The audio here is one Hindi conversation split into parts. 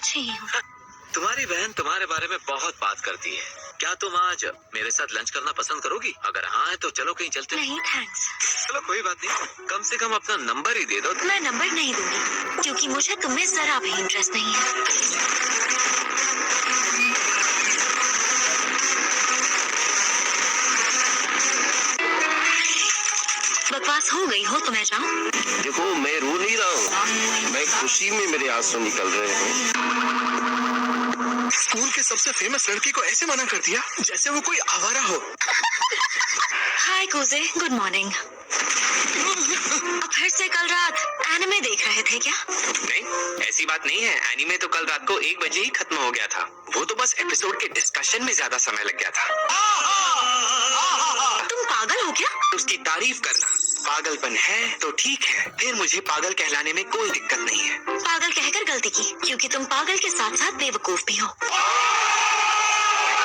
अच्छी ही हूँ। तुम्हारी बहन तुम्हारे बारे में बहुत बात करती है। क्या तुम आज मेरे साथ लंच करना पसंद करोगी? अगर हाँ है तो चलो कहीं चलते हैं। नहीं थैंक्स। चलो कोई बात नहीं, कम से कम अपना नंबर ही दे दो। मैं नंबर नहीं दूंगी क्योंकि मुझे तुम में जरा भी इंटरेस्ट नहीं है। बकवास हो गई हो तो मैं जाऊँ? देखो मैं रो नहीं रहा हूँ, मैं खुशी में मेरे आंसू निकल रहे हैं। स्कूल के सबसे फेमस लड़की को ऐसे मना कर दिया जैसे वो कोई आवारा हो। हाय कुजे, गुड मॉर्निंग। अब फिर से कल रात एनिमे देख रहे थे क्या? नहीं, ऐसी बात नहीं है। एनीमे तो कल रात को 1 बजे ही खत्म हो गया था। वो तो बस एपिसोड के डिस्कशन में ज्यादा समय लग गया था। तुम पागल हो क्या? उसकी तारीफ करना पागलपन है तो ठीक है, फिर मुझे पागल कहलाने में कोई दिक्कत नहीं है। पागल कहकर गलती की क्योंकि तुम पागल के साथ साथ बेवकूफ भी हो।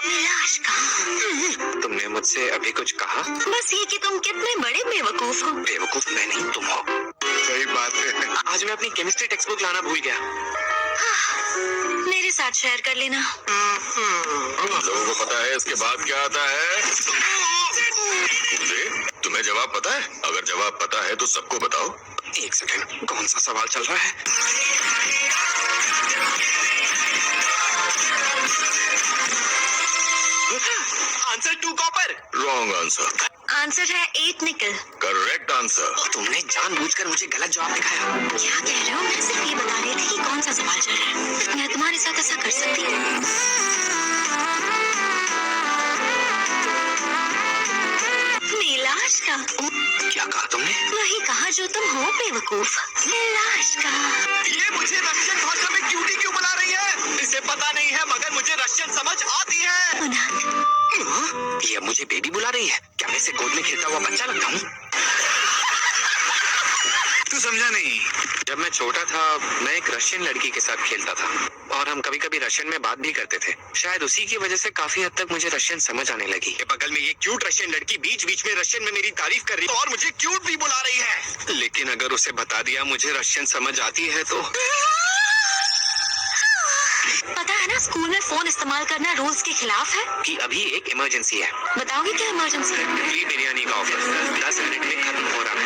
निराश कहा? तुमने मुझसे अभी कुछ कहा? बस ये कि तुम कितने बड़े बेवकूफ हो। बेवकूफ मैं नहीं, तुम हो। सही बात है। आज मैं अपनी केमिस्ट्री टेक्स्ट बुक लाना भूल गया। मेरे साथ शेयर कर लेना। लोगों को पता है इसके बाद क्या आता है? मुझे तुम्हें जवाब पता है? अगर जवाब पता है तो सबको बताओ। 1 सेकंड, कौन सा सवाल चल रहा है? Answer 2 copper. Wrong answer. Answer है 8 निकल। Correct answer. तुमने जानबूझकर मुझे गलत जवाब दिखाया। क्या कह रहे हो? मैं सिर्फ ये बता रही थी कि कौन सा सवाल चल रहा है। मैं तुम्हारे साथ ऐसा कर सकती हूँ? नीलाश का। क्या कहा तुमने? वही कहा जो तुम हो, बेवकूफ। नीलाश का। ये मुझे रशियन भाषा में क्यूटी क्यों बुला रही है? इसे पता नहीं है मगर मुझे रशियन समझ आती है। मुनाक। ये मुझे बेबी बुला रही है। क्या मैं इसे गोद में खेलता हुआ बच्चा लगता हूँ? तू समझा नहीं। जब मैं छोटा था मैं एक रशियन लड़की के साथ खेलता था और हम कभी कभी रशियन में बात भी करते थे। शायद उसी की वजह से काफी हद तक मुझे रशियन समझ आने लगी। ये बगल में ये क्यूट रशियन लड़की बीच बीच में रशियन में मेरी तारीफ कर रही है और मुझे क्यूट भी बुला रही है। लेकिन अगर उसे बता दिया मुझे रशियन समझ आती है तो पता है ना, स्कूल में फोन इस्तेमाल करना रूल्स के खिलाफ है। कि अभी एक इमरजेंसी है। बताओगे क्या इमरजेंसी है? फ्री बिरयानी का ऑफर 10 मिनट में खत्म हो रहा है।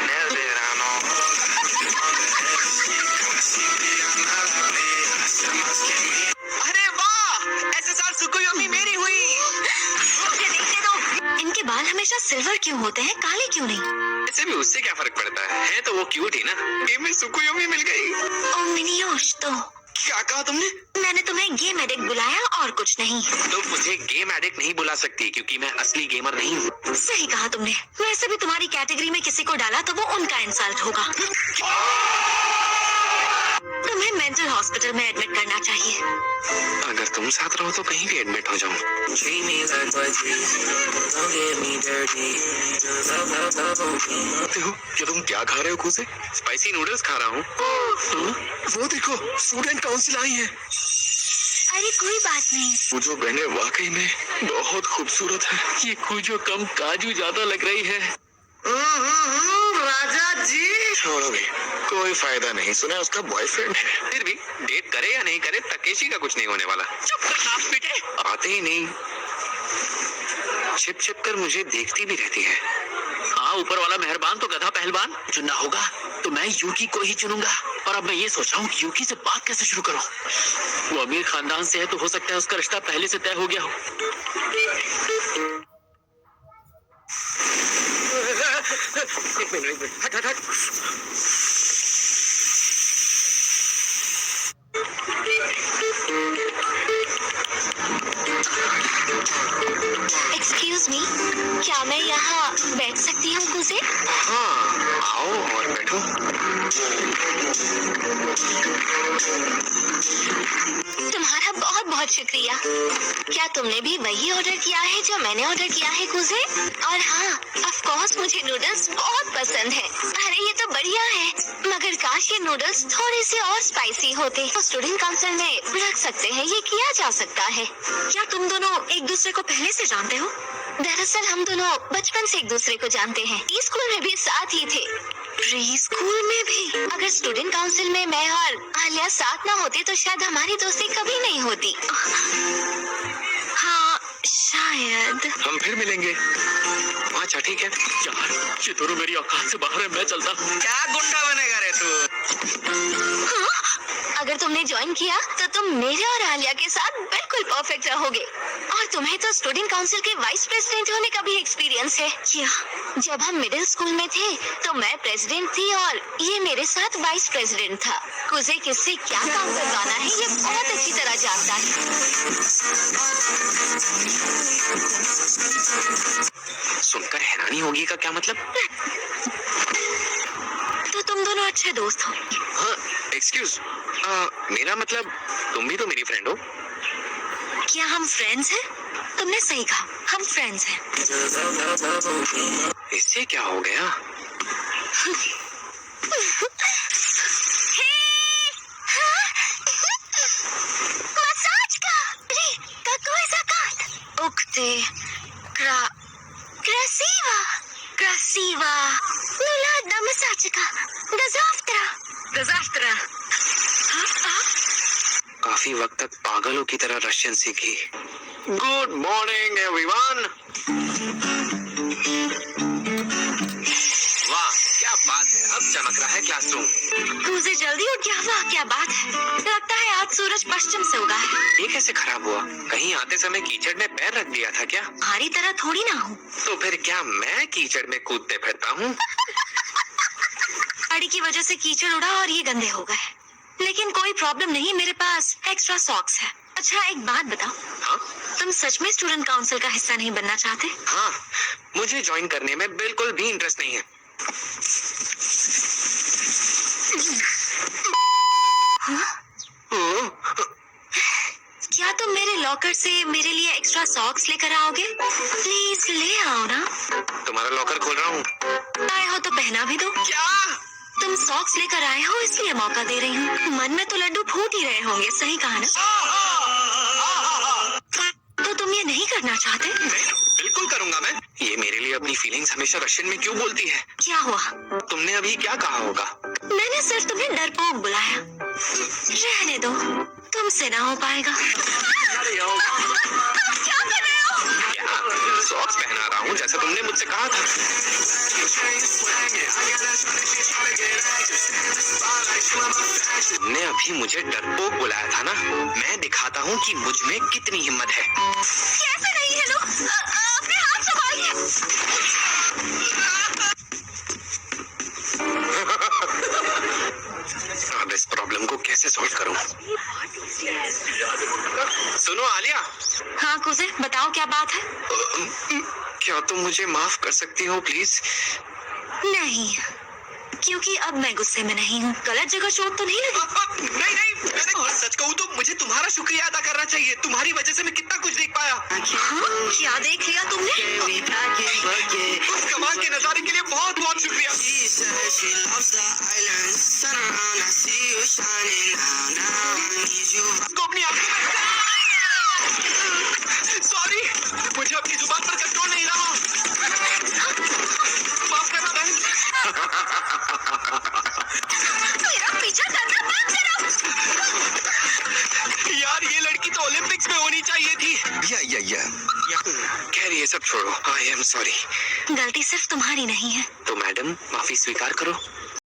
अरे वाह, एसएसआर सुकुयोमी मेरी हुई। मुझे देखने दो। इनके बाल हमेशा सिल्वर क्यों होते हैं, काले क्यों नहीं? ऐसे भी उससे क्या फर्क पड़ता है तो वो क्यूट ही ना। गेम में सुकुयोमी मिल गई। ओ मिनियोश, तो क्या कहा तुमने? मैंने तुम्हें गेम एडिक्ट बुलाया और कुछ नहीं। तो मुझे गेम एडिक्ट नहीं बुला सकती क्योंकि मैं असली गेमर नहीं हूँ। सही कहा तुमने। वैसे भी तुम्हारी कैटेगरी में किसी को डाला तो वो उनका इंसल्ट होगा। तुम्हें मेंटल हॉस्पिटल में एडमिट करना चाहिए। अगर तुम साथ रहो तो कहीं भी एडमिट हो जाऊँ। क्या तुम क्या खा रहे हो कुसे? स्पाइसी नूडल्स खा रहा हूँ। वो देखो स्टूडेंट काउंसिल आई है। अरे कोई बात नहीं। वो जो बहने वाकई में बहुत खूबसूरत है। ये कुजो कम काजू ज्यादा लग रही है। राजा जी छोड़ो भी, कोई फायदा नहीं। सुना उसका बॉयफ्रेंड है। फिर भी डेट करे या नहीं करे तकेशी का कुछ नहीं होने वाला। चुप कर नाक पीटे। आते ही नहीं। छिप छिप कर मुझे देखती भी रहती है। हाँ, ऊपर वाला मेहरबान तो गधा पहलवान। चुनना होगा तो मैं यूकी को ही चुनूंगा। और अब मैं ये सोच रहा हूँ यूकी से बात कैसे शुरू करूँ। वो अमीर खानदान से है तो हो सकता है उसका रिश्ता पहले से तय हो गया हो। एक मिनट हट हट हट। एक्सक्यूज मी, क्या मैं यहाँ बैठ सकती हूँ कुसे? हाँ, आओ और बैठो। तुम्हारा बहुत बहुत शुक्रिया। क्या तुमने भी वही ऑर्डर किया है जो मैंने ऑर्डर किया है कुसे? और हाँ, ऑफ कोर्स मुझे नूडल्स बहुत पसंद है। अरे ये तो बढ़िया है, मगर काश ये नूडल्स थोड़े से और स्पाइसी होते। तो स्टूडेंट काउंसिल में रख सकते हैं, ये किया जा सकता है। क्या तुम दोनों एक दूसरे को पहले से जानते हो? दरअसल हम दोनों बचपन से एक दूसरे को जानते हैं। स्कूल में भी साथ ही थे। प्री स्कूल में भी? अगर स्टूडेंट काउंसिल में मैं और आलिया साथ ना होते तो शायद हमारी दोस्ती कभी नहीं होती। हाँ शायद। हम फिर मिलेंगे। अच्छा ठीक है। यार ये दोनों मेरी औकात से बाहर है, मैं चलता। क्या गुंडा बनेगा रे तू? हाँ? अगर तुमने ज्वाइन किया तो तुम मेरे और आलिया के साथ बिल्कुल परफेक्ट रहोगे। और तुम्हें तो स्टूडेंट काउंसिल के वाइस प्रेसिडेंट होने का भी एक्सपीरियंस है। जब हम मिडिल स्कूल में थे तो मैं प्रेसिडेंट थी और ये मेरे साथ वाइस प्रेसिडेंट था। कुजे किससे क्या काम करवाना है ये बहुत अच्छी तरह जानता है। सुनकर हैरानी होगी का क्या मतलब? तो तुम दोनों अच्छे दोस्त हो। हाँ एक्सक्यूज, मेरा मतलब तुम भी तो मेरी फ्रेंड हो। क्या हम फ्रेंड्स हैं? तुमने सही कहा, हम फ्रेंड्स हैं। इससे क्या हो गया? मसाज का कोई ज़कात उकते krasiva nulada masajka gazaftra। काफी वक्त तक पागलों की तरह रशियन सीखी। Good morning everyone. वाह क्या बात है, अब चमक रहा है क्लासरूम। तुझे जल्दी उठ गया? वाह क्या बात है, लगता है आज सूरज पश्चिम से उगा है। ये कैसे खराब हुआ? कहीं आते समय कीचड़ में पैर रख दिया था क्या? हमारी तरह थोड़ी ना हूँ। तो फिर क्या मैं कीचड़ में कूदते फिरता हूँ? गाड़ी की वजह से कीचड़ उड़ा और ये गंदे हो गए, लेकिन कोई प्रॉब्लम नहीं, मेरे पास एक्स्ट्रा सॉक्स है। अच्छा एक बात बताओ, हाँ तुम सच में स्टूडेंट काउंसिल का हिस्सा नहीं बनना चाहते? हाँ, मुझे ज्वाइन करने में बिल्कुल भी इंटरेस्ट नहीं है। क्या तुम मेरे लॉकर से मेरे लिए एक्स्ट्रा सॉक्स लेकर आओगे? प्लीज ले आओ ना। तुम्हारा लॉकर खोल रहा हूँ। आए हो तो पहना भी दो। क्या? तुम सॉक्स लेकर आए हो इसलिए मौका दे रही हूँ। मन में तो लड्डू फूट ही रहे होंगे, सही कहा ना? तो तुम ये नहीं करना चाहते? बिल्कुल करूंगा मैं। ये मेरे लिए अपनी फीलिंग्स हमेशा रशियन में क्यों बोलती है? क्या हुआ? तुमने अभी क्या कहा होगा? मैंने सिर्फ तुम्हें डरपोक बुलाया। रहने दो, तुमसे ना हो पाएगा। क्या कर रहे हो? क्या? सॉक्स पहना रहा हूँ जैसा तुमने मुझसे कहा था। तुमने अभी मुझे डरपोक बुलाया था ना? मैं दिखाता हूँ कि मुझ में कितनी हिम्मत है। कैसे नहीं है लोग? अपने हाथ संभालिए। अब इस प्रॉब्लम को कैसे सॉल्व करूं? सुनो आलिया। हाँ कुजे, बताओ क्या बात है? क्या तुम मुझे माफ कर सकती हो प्लीज? नहीं, क्योंकि अब मैं गुस्से में नहीं हूँ। गलत जगह चोट तो नहीं लगी? नहीं, और सच कहूँ तो मुझे तुम्हारा शुक्रिया अदा करना चाहिए। तुम्हारी वजह से मैं कितना कुछ देख पाया। हाँ? क्या देख लिया तुमने? उस कमाल के नजारे के लिए बहुत बहुत शुक्रिया। सॉरी, मुझे अपनी जुबान पर कंट्रोल नहीं रहा। माफ करना बहन। मेरा पीछा करना बंद करो। यार ये लड़की तो ओलंपिक्स में होनी चाहिए थी। खैर ये सब छोड़ो। I am sorry. गलती सिर्फ तुम्हारी नहीं है। तो मैडम माफी स्वीकार करो।